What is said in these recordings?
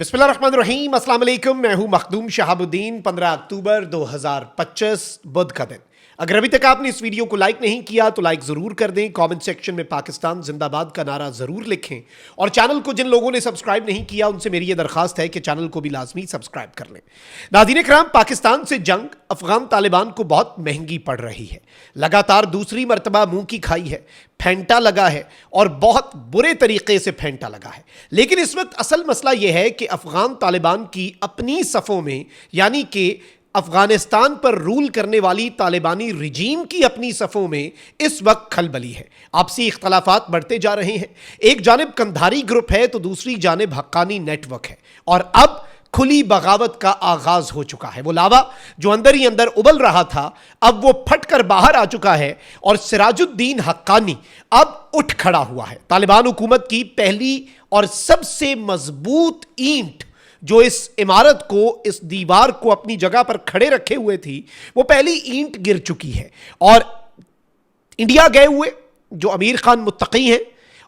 बिस्मिल्लाहिर्रहमानिर्रहीम, अस्सलाम वालेकुम। मैं हूं मखदूम शहाबुद्दीन। 15 अक्टूबर 2025 बुध का दिन। अगर अभी तक आपने इस वीडियो को लाइक नहीं किया तो लाइक जरूर कर दें। कमेंट सेक्शन में पाकिस्तान जिंदाबाद का नारा जरूर लिखें और चैनल को जिन लोगों ने सब्सक्राइब नहीं किया उनसे मेरी यह दरखास्त है कि चैनल को भी लाजमी सब्सक्राइब कर लें। नाज़रीन इकराम, पाकिस्तान से जंग अफगान तालिबान को बहुत महंगी पड़ रही है। लगातार दूसरी मरतबा मुंह की खाई है, फेंटा लगा है और बहुत बुरे तरीके से फेंटा लगा है। लेकिन इस वक्त असल मसला यह है कि अफगान तालिबान की अपनी सफ़ों में, यानी कि अफगानिस्तान पर रूल करने वाली तालिबानी रिजीम की अपनी सफ़ों में इस वक्त खलबली है। आपसी इख्तलाफात बढ़ते जा रहे हैं। एक जानिब कंधारी ग्रुप है तो दूसरी जानिब हक्कानी नेटवर्क है और अब खुली बगावत का आगाज हो चुका है। वो लावा जो अंदर ही अंदर उबल रहा था अब वो फटकर बाहर आ चुका है और सिराजुद्दीन हक्कानी अब उठ खड़ा हुआ है। तालिबान हुकूमत की पहली और सबसे मजबूत ईंट जो इस इमारत को, इस दीवार को अपनी जगह पर खड़े रखे हुए थी, वो पहली ईंट गिर चुकी है। और इंडिया गए हुए जो अमीर खान मुत्तकी हैं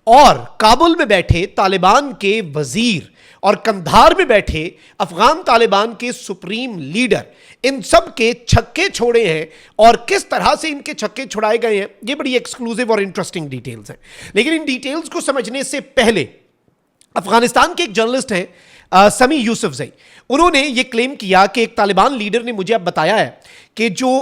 और काबुल में बैठे तालिबान के वजीर और कंधार में बैठे अफगान तालिबान के सुप्रीम लीडर, इन सब के छक्के छोड़े हैं। और किस तरह से इनके छक्के छुड़ाए गए हैं, ये बड़ी एक्सक्लूसिव और इंटरेस्टिंग डिटेल्स हैं। लेकिन इन डिटेल्स को समझने से पहले अफगानिस्तान के एक जर्नलिस्ट हैं समी यूसुफजई, उन्होंने ये क्लेम किया कि एक तालिबान लीडर ने मुझे अब बताया है कि जो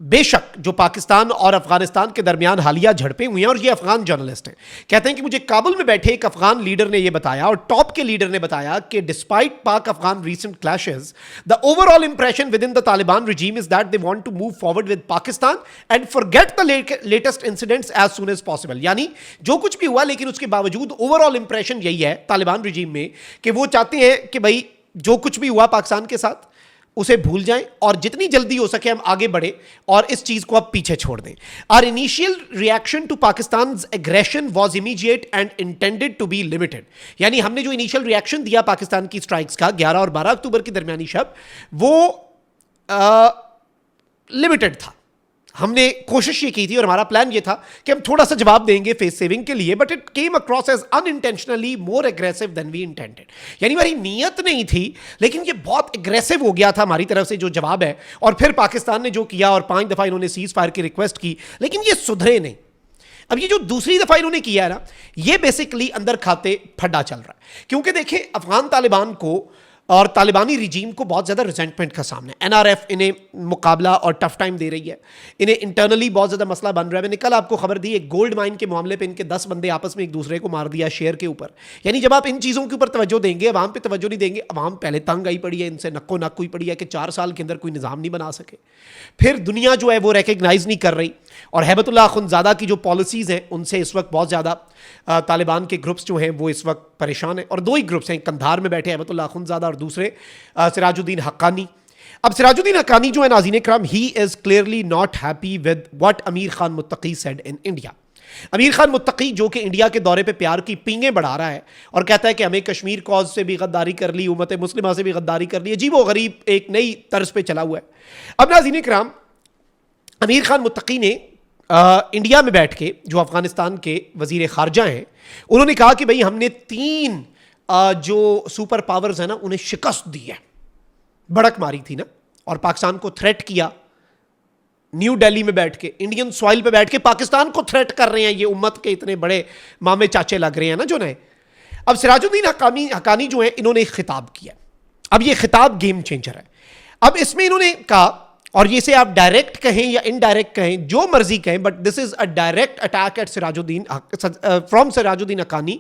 बेशक जो पाकिस्तान और अफगानिस्तान के दरमियान हालिया झड़पें हुई हैं, और ये अफगान जर्नलिस्ट हैं, कहते हैं कि मुझे काबुल में बैठे एक अफगान लीडर ने यह बताया और टॉप के लीडर ने बताया कि despite Pak Afghan recent clashes the overall impression within the Taliban regime is that they want to move forward with Pakistan and forget the latest incidents as soon as possible. यानी जो कुछ भी हुआ लेकिन उसके बावजूद ओवरऑल इंप्रेशन यही है तालिबान रिजीम में कि वो चाहते हैं कि भाई जो कुछ भी हुआ पाकिस्तान के साथ उसे भूल जाएं और जितनी जल्दी हो सके हम आगे बढ़े और इस चीज को अब पीछे छोड़ दें। Our initial reaction to Pakistan aggression was immediate and intended to be limited. यानी हमने जो इनिशियल रिएक्शन दिया पाकिस्तान की स्ट्राइक्स का 11 और 12 अक्टूबर की दरमियानी शब, वो लिमिटेड था। हमने कोशिश ये की थी और हमारा प्लान ये था कि हम थोड़ा सा जवाब देंगे फेस सेविंग के लिए, but it came across as unintentionally more aggressive than we intended. यानी हमारी नीयत नहीं थी लेकिन ये बहुत एग्रेसिव हो गया था हमारी तरफ से जो जवाब है। और फिर पाकिस्तान ने जो किया और 5 दफा इन्होंने सीज फायर की रिक्वेस्ट की लेकिन ये सुधरे नहीं। अब ये जो दूसरी दफा इन्होंने किया है ना, ये बेसिकली अंदर खाते फड्डा चल रहा है। क्योंकि देखिए अफगान तालिबान को और तालिबानी रिजीम को बहुत ज़्यादा रिजेंटमेंट का सामना है। एनआरएफ इन्हें मुकाबला और टफ टाइम दे रही है, इन्हें इंटरनली बहुत ज़्यादा मसला बन रहा है। मैंने कल आपको खबर दी एक गोल्ड माइन के मामले पे इनके 10 बंदे आपस में एक दूसरे को मार दिया शेयर के ऊपर। यानी जब आप इन चीज़ों के ऊपर तवज्जो देंगे, अवाम पे तवज्जो नहीं देंगे, अवाम पहले तंग आई पड़ी है, इनसे नक्को नक हुई पड़ी है कि 4 साल के अंदर कोई निज़ाम नहीं बना सके। फिर दुनिया जो है वो रिकग्नाइज़ नहीं कर रही और हैबतुल्लाह अखुंज़ादा की जो पॉलिसीज़ हैं उनसे इस वक्त बहुत ज़्यादा तालिबान के ग्रुप्स जो हैं वो इस वक्त परेशान हैं। और 2 ही ग्रुप्स हैं, कंधार में बैठे हैबतुल्लाह अखुंज़ादा और दूसरे सिराजुद्दीन हक्कानी। अब सिराजुद्दीन हक्कानी जो है नाज़रीन इकराम, he is clearly not happy with what अमीर Khan Muttaqi said in India. अमीर खान मुत्तकी जो कि इंडिया के दौरे पे प्यार की पींगें बढ़ा रहा है और कहता है कि हमें कश्मीर कॉज से भी गद्दारी कर ली, उम्मत मुस्लिमा से भी गद्दारी कर ली, अजीब व गरीब एक नई तर्ज पे चला हुआ है। अब नाज़रीन इकराम, अमीर खान मुत्तकी ने इंडिया में बैठ के जो अफगानिस्तान के वजीर खारजा हैं उन्होंने कहा कि भाई हमने 3 जो सुपर पावर्स हैं ना उन्हें शिकस्त दी है। भड़क मारी थी ना और पाकिस्तान को थ्रेट किया। न्यू दिल्ली में बैठ के, इंडियन सॉइल पे बैठ के पाकिस्तान को थ्रेट कर रहे हैं ये उम्मत के इतने बड़े मामे चाचे लग रहे हैं ना जो नए। अब सिराजुद्दीन हक्कानी जो है इन्होंने एक खिताब किया। अब ये खिताब गेम चेंजर है। अब इसमें इन्होंने कहा, और ये से आप डायरेक्ट कहें या इनडायरेक्ट कहें जो मर्जी कहें, but this is a direct attack eight Sirajuddin from Sirajuddin Haqqani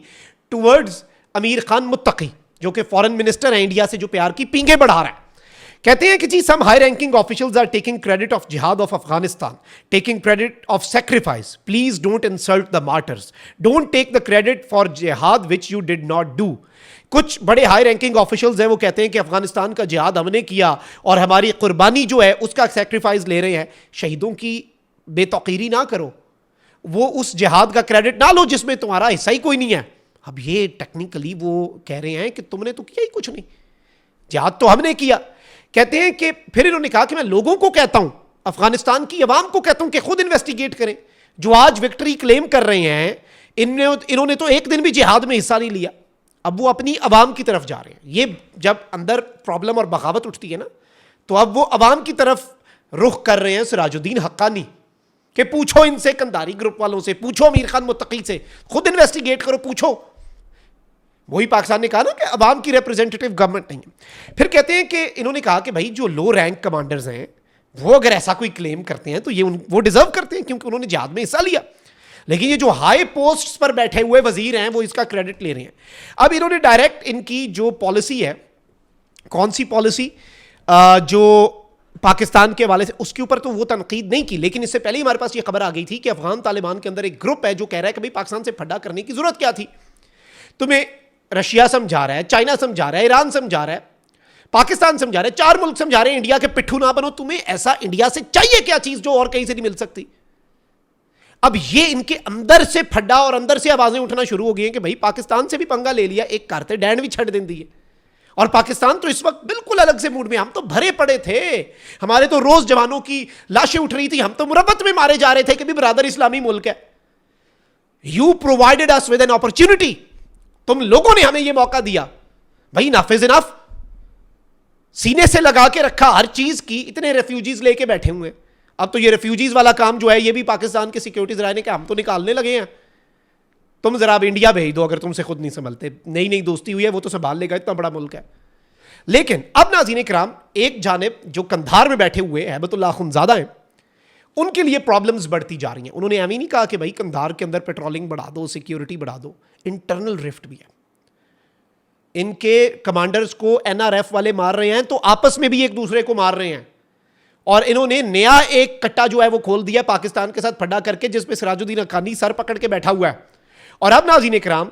towards अमीर खान मुत्तकी जो कि फॉरेन मिनिस्टर है इंडिया से, जो प्यार की पींगे बढ़ा रहा है। कहते हैं कि जी some high ranking officials are taking credit of jihad of Afghanistan, taking credit of sacrifice, please don't insult the martyrs, don't take the credit for jihad which you did not do. कुछ बड़े हाई रैंकिंग ऑफिशियल्स हैं वो कहते हैं कि अफगानिस्तान का जिहाद हमने किया और हमारी कुर्बानी जो है उसका सेक्रीफाइस ले रहे हैं। शहीदों की बेतौकीरी ना करो, वो उस जिहाद का क्रेडिट ना लो जिसमें तुम्हारा हिस्सा ही कोई नहीं है। अब ये टेक्निकली वो कह रहे हैं कि तुमने तो किया ही कुछ नहीं, जिहाद तो हमने किया। कहते हैं कि फिर इन्होंने कहा कि मैं लोगों को कहता हूं, अफगानिस्तान की अवाम को कहता हूं कि खुद इन्वेस्टिगेट करें। जो आज विक्ट्री क्लेम कर रहे हैं इन्होंने तो एक दिन भी जिहाद में हिस्सा नहीं लिया। अब वो अपनी अवाम की तरफ जा रहे हैं। ये जब अंदर प्रॉब्लम और बगावत उठती है ना, तो अब वो अवाम की तरफ रुख कर रहे हैं सिराजुद्दीन हक्कानी कि पूछो इनसे, कंधारी ग्रुप वालों से पूछो, अमीर खान मुत्तकी से, खुद इन्वेस्टिगेट करो, पूछो। वही पाकिस्तान ने कहा ना कि अवाम की रिप्रेजेंटेटिव गवर्नमेंट नहीं है। फिर कहते हैं कि इन्होंने कहा कि भाई जो लो रैंक कमांडर्स हैं वो अगर ऐसा कोई क्लेम करते हैं तो ये वो डिजर्व करते हैं क्योंकि उन्होंने जिहाद में हिस्सा लिया। लेकिन ये जो हाई पोस्ट्स पर बैठे हुए वजीर हैं वो इसका क्रेडिट ले रहे हैं। अब इन्होंने डायरेक्ट इनकी जो पॉलिसी है, कौन सी पॉलिसी, जो पाकिस्तान के हवाले से, उसके ऊपर तो वो तनकीद नहीं की, लेकिन इससे पहले ही हमारे पास ये खबर आ गई थी कि अफगान तालिबान के अंदर एक ग्रुप है जो कह रहा है कि भाई पाकिस्तान से फड्डा करने की जरूरत क्या थी। तुम्हें रशिया समझा रहा है, चाइना समझा रहा है, ईरान समझा रहा है, पाकिस्तान समझा रहा है, 4 मुल्क समझा रहे हैं इंडिया के पिट्ठू ना बनो। तुम्हें ऐसा इंडिया से चाहिए क्या चीज जो और कहीं से नहीं मिल सकती। अब ये इनके अंदर से फड्डा और अंदर से आवाजें उठना शुरू हो गई हैं कि भाई पाकिस्तान से भी पंगा ले लिया, एक करते डैंड भी छड़ देती है। और पाकिस्तान तो इस वक्त बिल्कुल अलग से मूड में, हम तो भरे पड़े थे, हमारे तो रोज जवानों की लाशें उठ रही थी, हम तो मुरब्बत में मारे जा रहे थे कि भी ब्रदर इस्लामी मुल्क है। You provided us with an opportunity, तुम लोगों ने हमें यह मौका दिया। भाई नाफिज इनफ, सीने से लगा के रखा हर चीज की, इतने रेफ्यूजीज लेके बैठे हुए। अब तो ये रेफ्यूजीज वाला काम जो है ये भी पाकिस्तान के सिक्योरिटीज राय ने कहा हम तो निकालने लगे हैं, तुम जरा अब इंडिया भेज दो अगर तुमसे खुद नहीं संभलते। नई नई दोस्ती हुई है, वो तो संभाल लेगा, इतना बड़ा मुल्क है। लेकिन अब नाज़रीन इकराम, एक जानिब जो कंधार में बैठे हुए हैबतुल्लाह खुनज़ादा हैं, उनके लिए प्रॉब्लम्स बढ़ती जा रही हैं। उन्होंने एम ही नहीं कहा कि भाई कंधार के अंदर पेट्रोलिंग बढ़ा दो, सिक्योरिटी बढ़ा दो, इंटरनल रिफ्ट भी है। इनके कमांडर्स को एनआरएफ वाले मार रहे हैं तो आपस में भी एक दूसरे को मार रहे हैं। और इन्होंने नया एक कट्टा जो है वो खोल दिया पाकिस्तान के साथ फड्डा करके, जिसमें सिराजुद्दीन हक्कानी सर पकड़ के बैठा हुआ है। और अब नाज़रीन इकराम,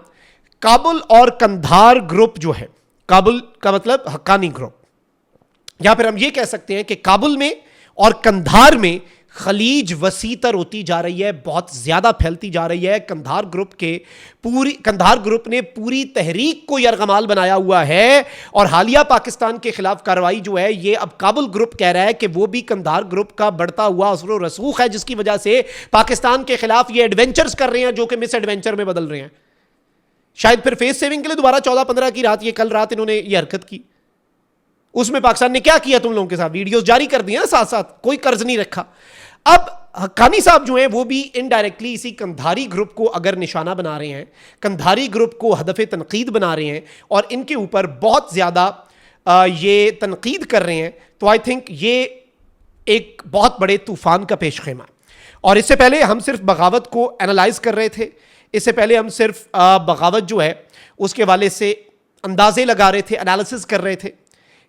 काबुल और कंधार ग्रुप जो है, काबुल का मतलब हक्कानी ग्रुप, या फिर हम ये कह सकते हैं कि काबुल में और कंधार में खलीज वसीतर होती जा रही है, बहुत ज़्यादा फैलती जा रही है। कंधार ग्रुप ने पूरी तहरीक को यरगमाल बनाया हुआ है। और हालिया पाकिस्तान के खिलाफ कार्रवाई जो है ये अब काबुल ग्रुप कह रहा है कि वो भी कंधार ग्रुप का बढ़ता हुआ असर रसूख है, जिसकी वजह से पाकिस्तान के खिलाफ ये एडवेंचर्स कर रहे हैं जो कि मिस एडवेंचर में बदल रहे हैं। शायद फिर फेस सेविंग के लिए दोबारा 14-15 की रात, ये कल रात इन्होंने ये हरकत की। उसमें पाकिस्तान ने क्या किया तुम लोगों के साथ, वीडियोस जारी कर दिए ना साथ साथ, कोई कर्ज नहीं रखा। अब हक्कानी साहब जो हैं वो भी इनडायरेक्टली इसी कंधारी ग्रुप को अगर निशाना बना रहे हैं, कंधारी ग्रुप को हदफ तनकीद बना रहे हैं और इनके ऊपर बहुत ज़्यादा ये तनकीद कर रहे हैं, तो आई थिंक ये एक बहुत बड़े तूफान का पेश खेमा। और इससे पहले हम सिर्फ बगावत को एनालाइज कर रहे थे, इससे पहले हम सिर्फ बगावत जो है उसके वाले से अंदाजे लगा रहे थे, एनालिसिस कर रहे थे,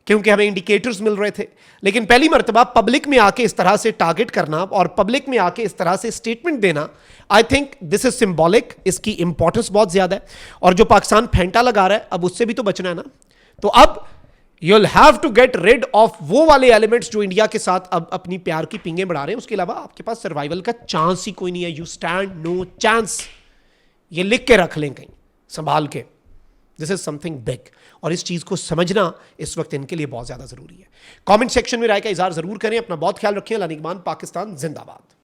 क्योंकि हमें इंडिकेटर्स मिल रहे थे। लेकिन पहली मरतबा पब्लिक में आके इस तरह से टारगेट करना और पब्लिक में आके इस तरह से स्टेटमेंट देना, I think this is symbolic, इसकी इंपॉर्टेंस बहुत ज़्यादा है। और जो पाकिस्तान फेंटा लगा रहा है अब उससे भी तो बचना है ना। तो अब you will have to get rid of वो वाले एलिमेंट्स जो इंडिया के साथ अब अपनी प्यार की पिंगे बढ़ा रहे हैं। उसके अलावा आपके पास सर्वाइवल का चांस ही कोई नहीं है। यू स्टैंड नो चांस, ये लिख के रख लें कहीं संभाल के। दिस इज समथिंग बिग, और इस चीज़ को समझना इस वक्त इनके लिए बहुत ज़्यादा ज़रूरी है। कमेंट सेक्शन में राय का इज़हार ज़रूर करें। अपना बहुत ख्याल रखें। अल्लाह निगहबान। पाकिस्तान जिंदाबाद।